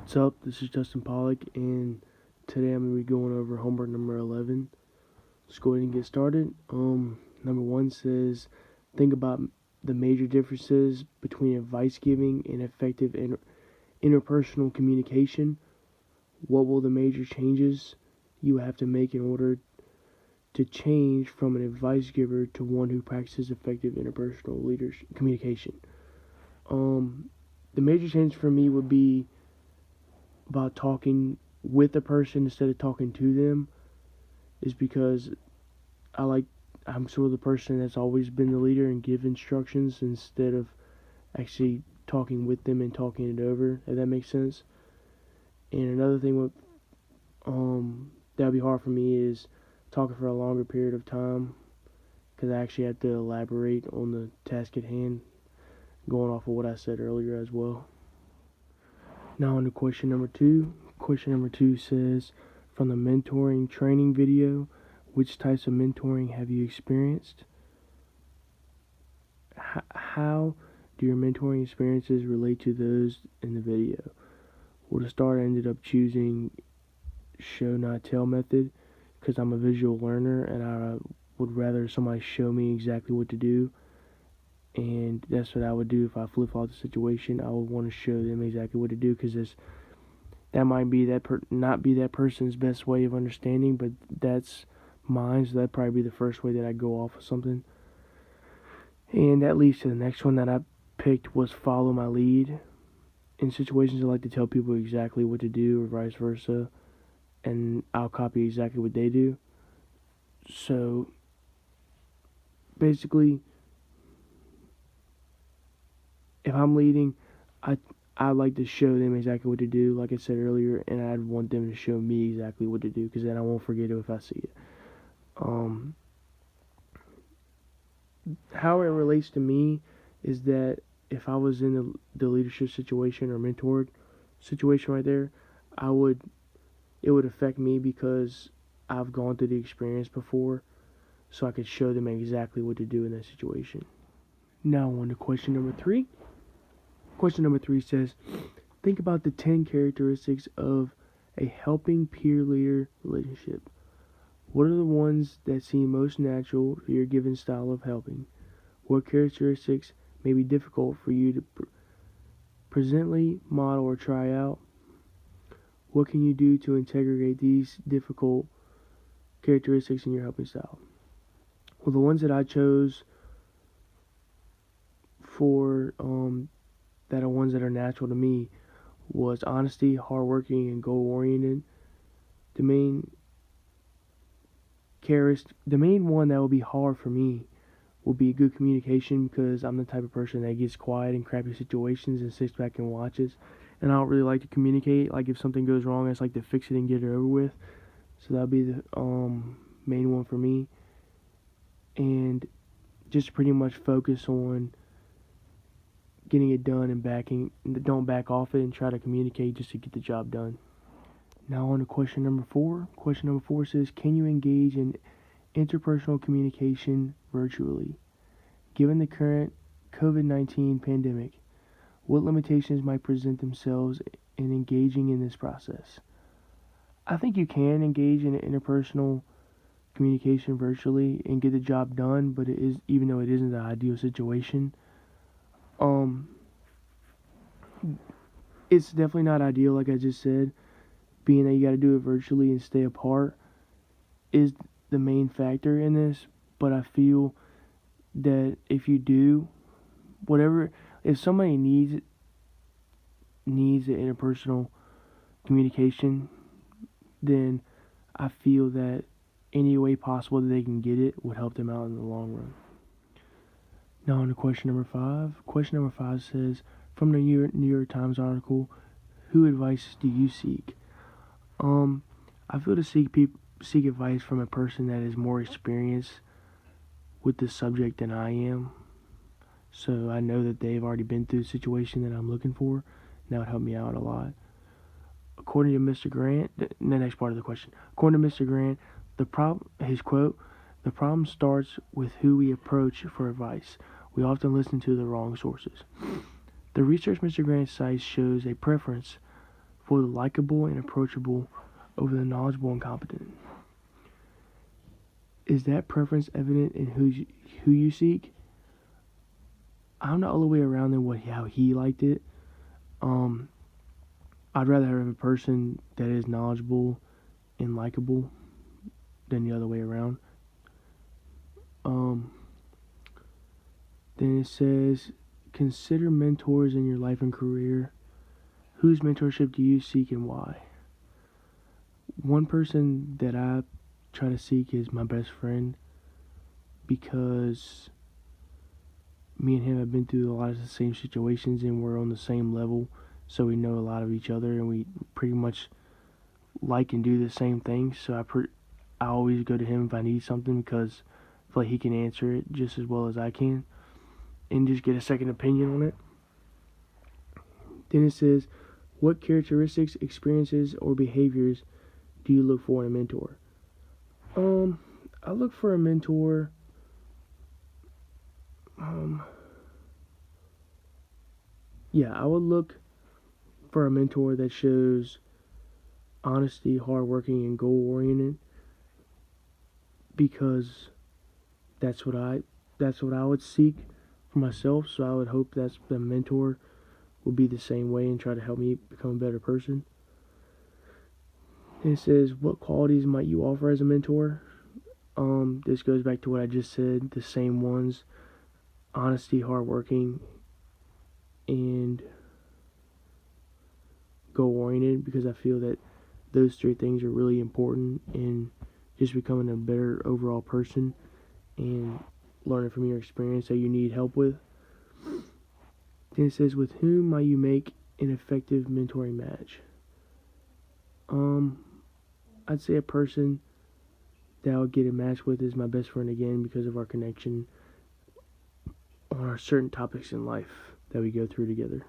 What's up? This is Justin Pollock, and today I'm going to be going over homework number 11. Let's go ahead and get started. Number 1 says, think about the major differences between advice giving and effective interpersonal communication. What will the major changes you have to make in order to change from an advice giver to one who practices effective interpersonal communication? The major change for me would be about talking with a person instead of talking to them, is because I'm sort of the person that's always been the leader and give instructions instead of actually talking with them and talking it over, if that makes sense. And another thing that'd be hard for me is talking for a longer period of time, because I actually have to elaborate on the task at hand, going off of what I said earlier as well. Now on to question number 2. Question number 2 says, from the mentoring training video, which types of mentoring have you experienced? How do your mentoring experiences relate to those in the video? Well, to start, I ended up choosing show not tell method because I'm a visual learner and I would rather somebody show me exactly what to do. And that's what I would do if I flip-flop the situation. I would want to show them exactly what to do, because that might be not be that person's best way of understanding, but that's mine, so that'd probably be the first way that I go off of something. And that leads to the next one that I picked, was follow my lead. In situations, I like to tell people exactly what to do or vice versa, and I'll copy exactly what they do. So basically, if I'm leading, I like to show them exactly what to do, like I said earlier, and I'd want them to show me exactly what to do, because then I won't forget it if I see it. How it relates to me is that if I was in the leadership situation or mentored situation right there, it would affect me because I've gone through the experience before, so I could show them exactly what to do in that situation. Now on to question number 3. Question number 3 says, think about the 10 characteristics of a helping peer leader relationship. What are the ones that seem most natural for your given style of helping? What characteristics may be difficult for you to presently model or try out? What can you do to integrate these difficult characteristics in your helping style? Well, the ones that I chose for that are ones that are natural to me was honesty, hardworking, and goal-oriented. The main one that would be hard for me would be good communication, because I'm the type of person that gets quiet in crappy situations and sits back and watches, and I don't really like to communicate. Like, if something goes wrong, I just like to fix it and get it over with. So that'd be the main one for me, and just pretty much focus on getting it done and don't back off it, and try to communicate just to get the job done. Now on to question number 4. Question number 4 says, can you engage in interpersonal communication virtually? Given the current COVID-19 pandemic, what limitations might present themselves in engaging in this process? I think you can engage in interpersonal communication virtually and get the job done, but even though it isn't the ideal situation, it's definitely not ideal, like I just said. Being that you got to do it virtually and stay apart is the main factor in this, but I feel that if you do if somebody needs the interpersonal communication, then I feel that any way possible that they can get it would help them out in the long run. Now on to question number 5. Question number 5 says, from the New York Times article, who advice do you seek? I feel to seek advice from a person that is more experienced with the subject than I am. So I know that they've already been through the situation that I'm looking for, and that would help me out a lot. According to Mr. Grant, the next part of the question. According to Mr. Grant, his quote, the problem starts with who we approach for advice. We often listen to the wrong sources. The research Mr. Grant cites shows a preference for the likable and approachable over the knowledgeable and competent. Is that preference evident in who you seek? I'm not all the way around than how he liked it. I'd rather have a person that is knowledgeable and likable than the other way around. Then it says, consider mentors in your life and career. Whose mentorship do you seek and why? One person that I try to seek is my best friend, because me and him have been through a lot of the same situations and we're on the same level, so we know a lot of each other and we pretty much like and do the same things. So I always go to him if I need something, because I feel like he can answer it just as well as I can and just get a second opinion on it. Then it says, what characteristics, experiences, or behaviors do you look for in a mentor? I look for a mentor. I would look for a mentor that shows honesty, hardworking, and goal-oriented, because that's what I would seek for myself. So I would hope that the mentor will be the same way and try to help me become a better person. And it says, what qualities might you offer as a mentor? This goes back to what I just said, the same ones: honesty, hardworking, and goal-oriented, because I feel that those three things are really important in just becoming a better overall person and learning from your experience that you need help with. Then it says, with whom might you make an effective mentoring match? I'd say a person that I would get a match with is my best friend again, because of our connection on our certain topics in life that we go through together.